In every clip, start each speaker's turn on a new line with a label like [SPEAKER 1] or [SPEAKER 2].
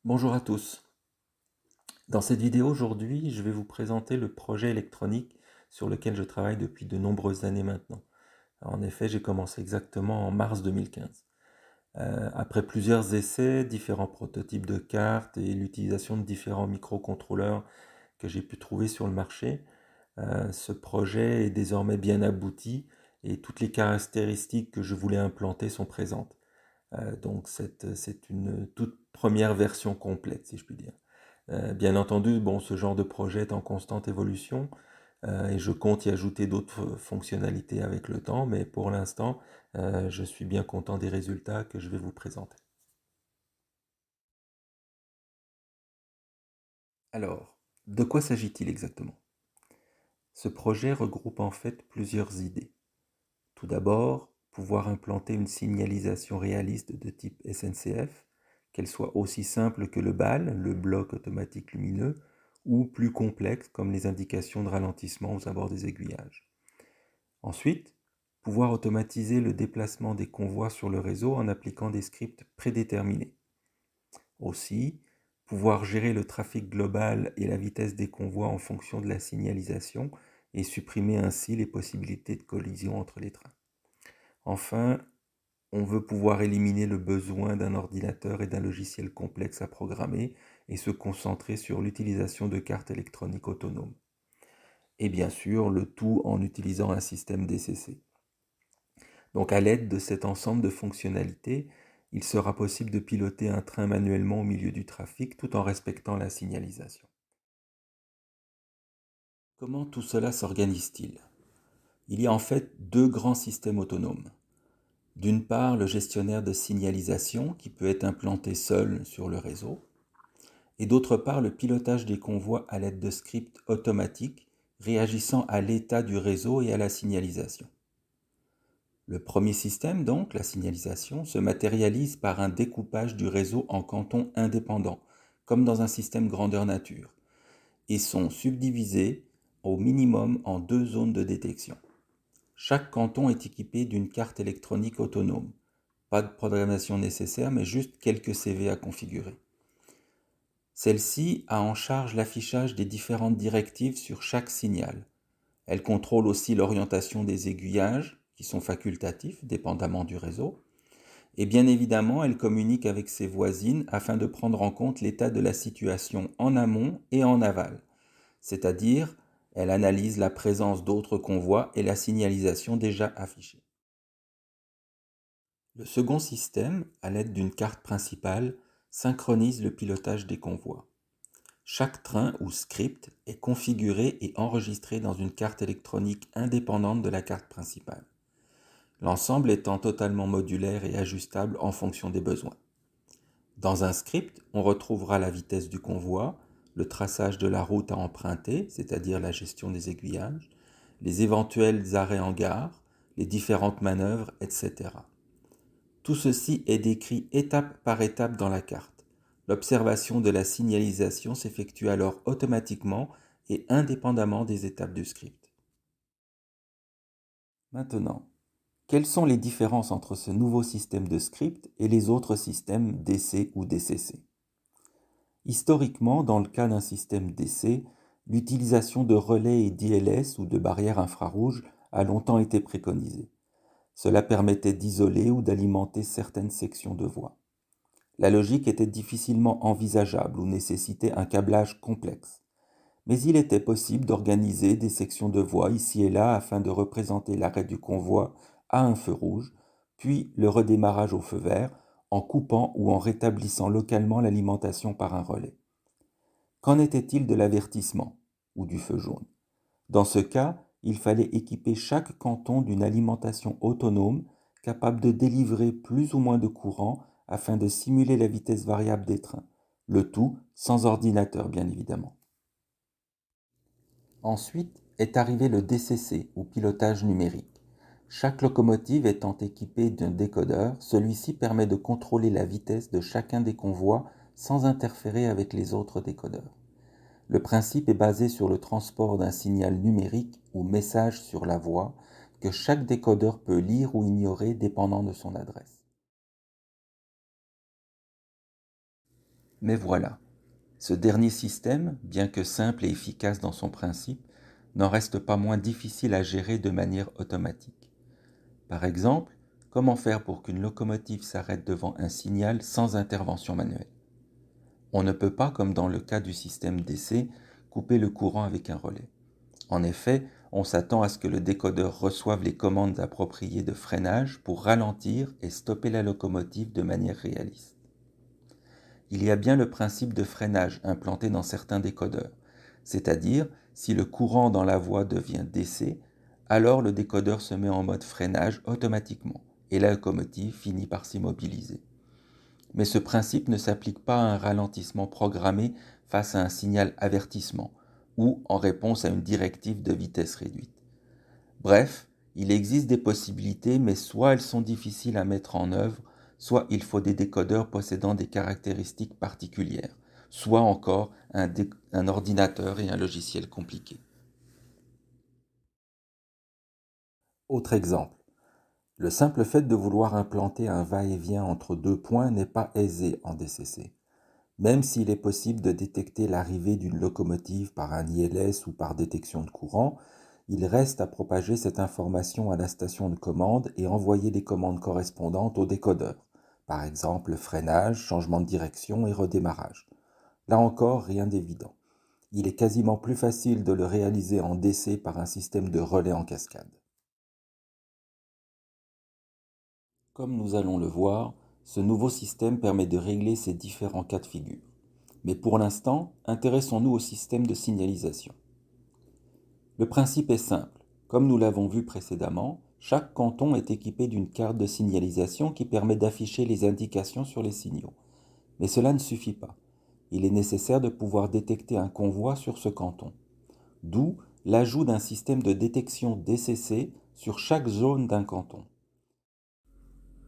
[SPEAKER 1] Bonjour à tous. Dans cette vidéo aujourd'hui, je vais vous présenter le projet électronique sur lequel je travaille depuis de nombreuses années maintenant. En effet, j'ai commencé exactement en mars 2015. Après plusieurs essais, différents prototypes de cartes et l'utilisation de différents microcontrôleurs que j'ai pu trouver sur le marché, ce projet est désormais bien abouti et toutes les caractéristiques que je voulais implanter sont présentes. Donc c'est une toute première version complète, si je puis dire. Bien entendu, bon, ce genre de projet est en constante évolution et je compte y ajouter d'autres fonctionnalités avec le temps, mais pour l'instant, je suis bien content des résultats que je vais vous présenter. Alors, de quoi s'agit-il exactement? Ce projet regroupe en fait plusieurs idées. Tout d'abord, pouvoir implanter une signalisation réaliste de type SNCF, qu'elle soit aussi simple que le BAL, le bloc automatique lumineux, ou plus complexe comme les indications de ralentissement aux abords des aiguillages. Ensuite, pouvoir automatiser le déplacement des convois sur le réseau en appliquant des scripts prédéterminés. Aussi, pouvoir gérer le trafic global et la vitesse des convois en fonction de la signalisation et supprimer ainsi les possibilités de collision entre les trains. Enfin, on veut pouvoir éliminer le besoin d'un ordinateur et d'un logiciel complexe à programmer et se concentrer sur l'utilisation de cartes électroniques autonomes. Et bien sûr, le tout en utilisant un système DCC. Donc à l'aide de cet ensemble de fonctionnalités, il sera possible de piloter un train manuellement au milieu du trafic tout en respectant la signalisation. Comment tout cela s'organise-t-il? Il y a en fait deux grands systèmes autonomes. D'une part, le gestionnaire de signalisation qui peut être implanté seul sur le réseau, et d'autre part, le pilotage des convois à l'aide de scripts automatiques réagissant à l'état du réseau et à la signalisation. Le premier système, donc, la signalisation, se matérialise par un découpage du réseau en cantons indépendants, comme dans un système grandeur nature, et sont subdivisés au minimum en deux zones de détection. Chaque canton est équipé d'une carte électronique autonome. Pas de programmation nécessaire, mais juste quelques CV à configurer. Celle-ci a en charge l'affichage des différentes directives sur chaque signal. Elle contrôle aussi l'orientation des aiguillages, qui sont facultatifs, dépendamment du réseau. Et bien évidemment, elle communique avec ses voisines afin de prendre en compte l'état de la situation en amont et en aval. C'est-à-dire, elle analyse la présence d'autres convois et la signalisation déjà affichée. Le second système, à l'aide d'une carte principale, synchronise le pilotage des convois. Chaque train ou script est configuré et enregistré dans une carte électronique indépendante de la carte principale, l'ensemble étant totalement modulaire et ajustable en fonction des besoins. Dans un script, on retrouvera la vitesse du convoi, le traçage de la route à emprunter, c'est-à-dire la gestion des aiguillages, les éventuels arrêts en gare, les différentes manœuvres, etc. Tout ceci est décrit étape par étape dans la carte. L'observation de la signalisation s'effectue alors automatiquement et indépendamment des étapes du script. Maintenant, quelles sont les différences entre ce nouveau système de script et les autres systèmes DC ou DCC? Historiquement, dans le cas d'un système DC, l'utilisation de relais et d'ILS ou de barrières infrarouges a longtemps été préconisée. Cela permettait d'isoler ou d'alimenter certaines sections de voie. La logique était difficilement envisageable ou nécessitait un câblage complexe. Mais il était possible d'organiser des sections de voie ici et là afin de représenter l'arrêt du convoi à un feu rouge, puis le redémarrage au feu vert, en coupant ou en rétablissant localement l'alimentation par un relais. Qu'en était-il de l'avertissement ou du feu jaune? Dans ce cas, il fallait équiper chaque canton d'une alimentation autonome capable de délivrer plus ou moins de courant afin de simuler la vitesse variable des trains, le tout sans ordinateur bien évidemment. Ensuite est arrivé le DCC ou pilotage numérique. Chaque locomotive étant équipée d'un décodeur, celui-ci permet de contrôler la vitesse de chacun des convois sans interférer avec les autres décodeurs. Le principe est basé sur le transport d'un signal numérique ou message sur la voie que chaque décodeur peut lire ou ignorer dépendant de son adresse. Mais voilà, ce dernier système, bien que simple et efficace dans son principe, n'en reste pas moins difficile à gérer de manière automatique. Par exemple, comment faire pour qu'une locomotive s'arrête devant un signal sans intervention manuelle? On ne peut pas, comme dans le cas du système d'essai, couper le courant avec un relais. En effet, on s'attend à ce que le décodeur reçoive les commandes appropriées de freinage pour ralentir et stopper la locomotive de manière réaliste. Il y a bien le principe de freinage implanté dans certains décodeurs, c'est-à-dire si le courant dans la voie devient DC, alors le décodeur se met en mode freinage automatiquement et la locomotive finit par s'immobiliser. Mais ce principe ne s'applique pas à un ralentissement programmé face à un signal avertissement ou en réponse à une directive de vitesse réduite. Bref, il existe des possibilités, mais soit elles sont difficiles à mettre en œuvre, soit il faut des décodeurs possédant des caractéristiques particulières, soit encore un ordinateur et un logiciel compliqué. Autre exemple, le simple fait de vouloir implanter un va-et-vient entre deux points n'est pas aisé en DCC. Même s'il est possible de détecter l'arrivée d'une locomotive par un ILS ou par détection de courant, il reste à propager cette information à la station de commande et envoyer les commandes correspondantes au décodeur. Par exemple, freinage, changement de direction et redémarrage. Là encore, rien d'évident. Il est quasiment plus facile de le réaliser en DC par un système de relais en cascade. Comme nous allons le voir, ce nouveau système permet de régler ces différents cas de figure. Mais pour l'instant, intéressons-nous au système de signalisation. Le principe est simple. Comme nous l'avons vu précédemment, chaque canton est équipé d'une carte de signalisation qui permet d'afficher les indications sur les signaux. Mais cela ne suffit pas. Il est nécessaire de pouvoir détecter un convoi sur ce canton. D'où l'ajout d'un système de détection DCC sur chaque zone d'un canton.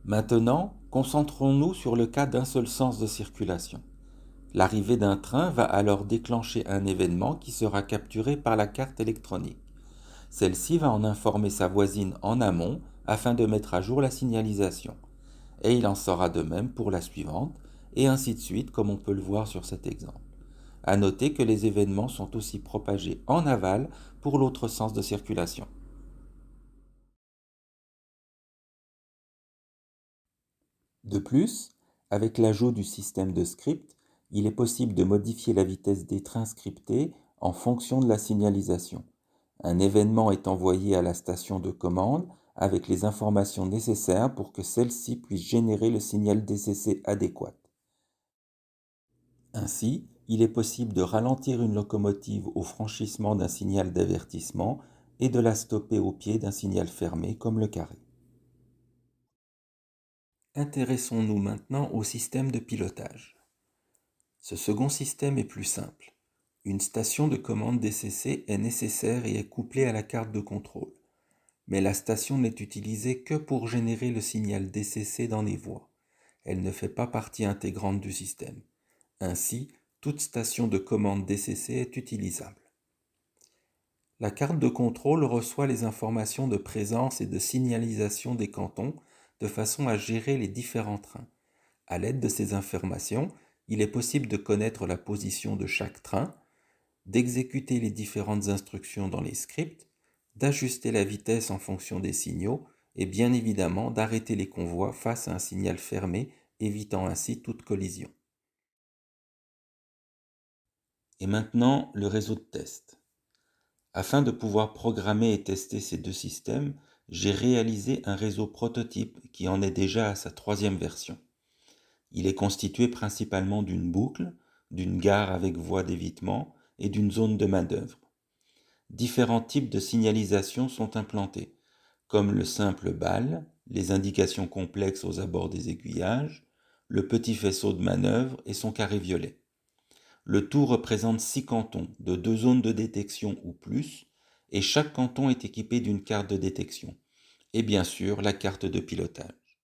[SPEAKER 1] Maintenant, concentrons-nous sur le cas d'un seul sens de circulation. L'arrivée d'un train va alors déclencher un événement qui sera capturé par la carte électronique. Celle-ci va en informer sa voisine en amont afin de mettre à jour la signalisation. Et il en sera de même pour la suivante, et ainsi de suite comme on peut le voir sur cet exemple. À noter que les événements sont aussi propagés en aval pour l'autre sens de circulation. De plus, avec l'ajout du système de script, il est possible de modifier la vitesse des trains scriptés en fonction de la signalisation. Un événement est envoyé à la station de commande avec les informations nécessaires pour que celle-ci puisse générer le signal DCC adéquat. Ainsi, il est possible de ralentir une locomotive au franchissement d'un signal d'avertissement et de la stopper au pied d'un signal fermé comme le carré. Intéressons-nous maintenant au système de pilotage. Ce second système est plus simple. Une station de commande DCC est nécessaire et est couplée à la carte de contrôle. Mais la station n'est utilisée que pour générer le signal DCC dans les voies. Elle ne fait pas partie intégrante du système. Ainsi, toute station de commande DCC est utilisable. La carte de contrôle reçoit les informations de présence et de signalisation des cantons de façon à gérer les différents trains. À l'aide de ces informations, il est possible de connaître la position de chaque train, d'exécuter les différentes instructions dans les scripts, d'ajuster la vitesse en fonction des signaux et bien évidemment d'arrêter les convois face à un signal fermé, évitant ainsi toute collision. Et maintenant, le réseau de test. Afin de pouvoir programmer et tester ces deux systèmes, j'ai réalisé un réseau prototype qui en est déjà à sa troisième version. Il est constitué principalement d'une boucle, d'une gare avec voie d'évitement et d'une zone de manœuvre. Différents types de signalisation sont implantés, comme le simple BAL, les indications complexes aux abords des aiguillages, le petit faisceau de manœuvre et son carré violet. Le tout représente 6 cantons de 2 zones de détection ou plus, et chaque canton est équipé d'une carte de détection, et bien sûr la carte de pilotage.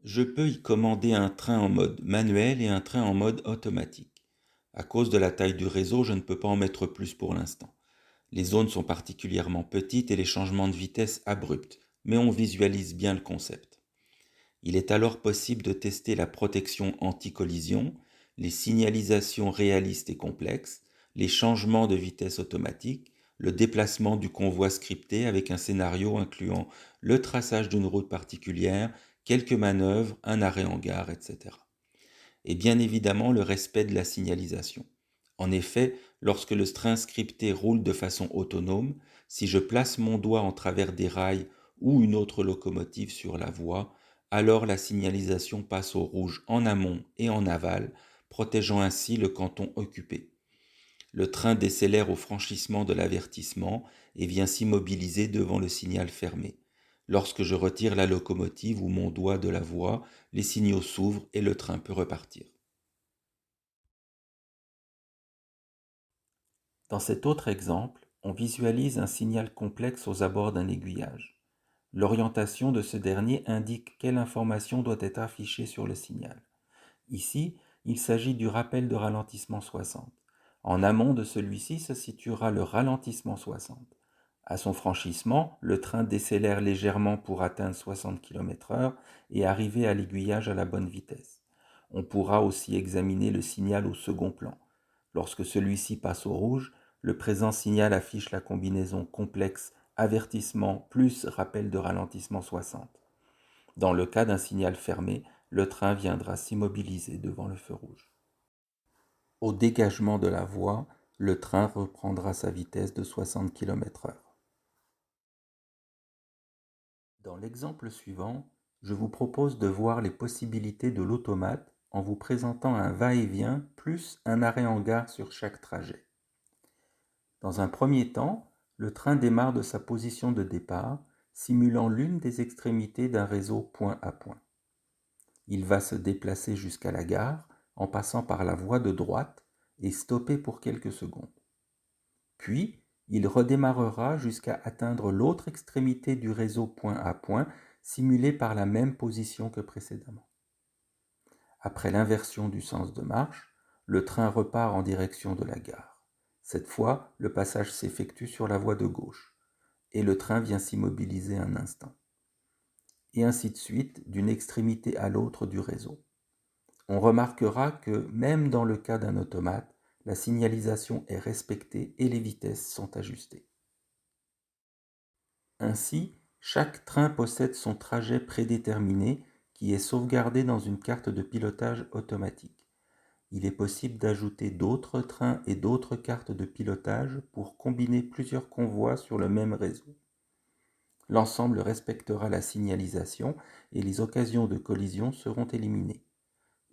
[SPEAKER 1] Je peux y commander un train en mode manuel et un train en mode automatique. À cause de la taille du réseau, je ne peux pas en mettre plus pour l'instant. Les zones sont particulièrement petites et les changements de vitesse abrupts, mais on visualise bien le concept. Il est alors possible de tester la protection anti-collision, les signalisations réalistes et complexes, les changements de vitesse automatique, le déplacement du convoi scripté avec un scénario incluant le traçage d'une route particulière, quelques manœuvres, un arrêt en gare, etc. Et bien évidemment le respect de la signalisation. En effet, lorsque le train scripté roule de façon autonome, si je place mon doigt en travers des rails ou une autre locomotive sur la voie, alors la signalisation passe au rouge en amont et en aval, protégeant ainsi le canton occupé. Le train décélère au franchissement de l'avertissement et vient s'immobiliser devant le signal fermé. Lorsque je retire la locomotive ou mon doigt de la voie, les signaux s'ouvrent et le train peut repartir. Dans cet autre exemple, on visualise un signal complexe aux abords d'un aiguillage. L'orientation de ce dernier indique quelle information doit être affichée sur le signal. Ici, il s'agit du rappel de ralentissement 60. En amont de celui-ci se situera le ralentissement 60. À son franchissement, le train décélère légèrement pour atteindre 60 km/h et arriver à l'aiguillage à la bonne vitesse. On pourra aussi examiner le signal au second plan. Lorsque celui-ci passe au rouge, le présent signal affiche la combinaison complexe avertissement plus rappel de ralentissement 60. Dans le cas d'un signal fermé, le train viendra s'immobiliser devant le feu rouge. Au dégagement de la voie, le train reprendra sa vitesse de 60 km/h. Dans l'exemple suivant, je vous propose de voir les possibilités de l'automate en vous présentant un va-et-vient plus un arrêt en gare sur chaque trajet. Dans un premier temps, le train démarre de sa position de départ, simulant l'une des extrémités d'un réseau point à point. Il va se déplacer jusqu'à la gare en passant par la voie de droite et stopper pour quelques secondes. Puis, il redémarrera jusqu'à atteindre l'autre extrémité du réseau point à point, simulé par la même position que précédemment. Après l'inversion du sens de marche, le train repart en direction de la gare. Cette fois, le passage s'effectue sur la voie de gauche, et le train vient s'immobiliser un instant. Et ainsi de suite, d'une extrémité à l'autre du réseau. On remarquera que, même dans le cas d'un automate, la signalisation est respectée et les vitesses sont ajustées. Ainsi, chaque train possède son trajet prédéterminé qui est sauvegardé dans une carte de pilotage automatique. Il est possible d'ajouter d'autres trains et d'autres cartes de pilotage pour combiner plusieurs convois sur le même réseau. L'ensemble respectera la signalisation et les occasions de collision seront éliminées.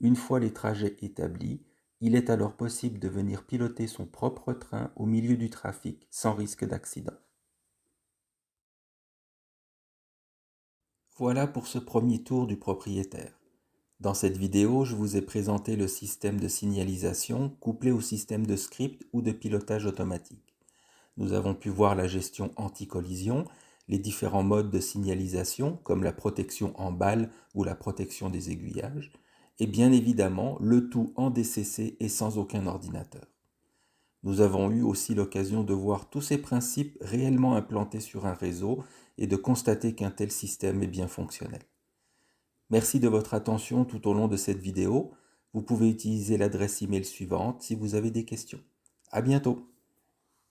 [SPEAKER 1] Une fois les trajets établis, il est alors possible de venir piloter son propre train au milieu du trafic sans risque d'accident. Voilà pour ce premier tour du propriétaire. Dans cette vidéo, je vous ai présenté le système de signalisation couplé au système de script ou de pilotage automatique. Nous avons pu voir la gestion anti-collision, les différents modes de signalisation comme la protection en balle ou la protection des aiguillages, et bien évidemment le tout en DCC et sans aucun ordinateur. Nous avons eu aussi l'occasion de voir tous ces principes réellement implantés sur un réseau et de constater qu'un tel système est bien fonctionnel. Merci de votre attention tout au long de cette vidéo. Vous pouvez utiliser l'adresse email suivante si vous avez des questions. À bientôt.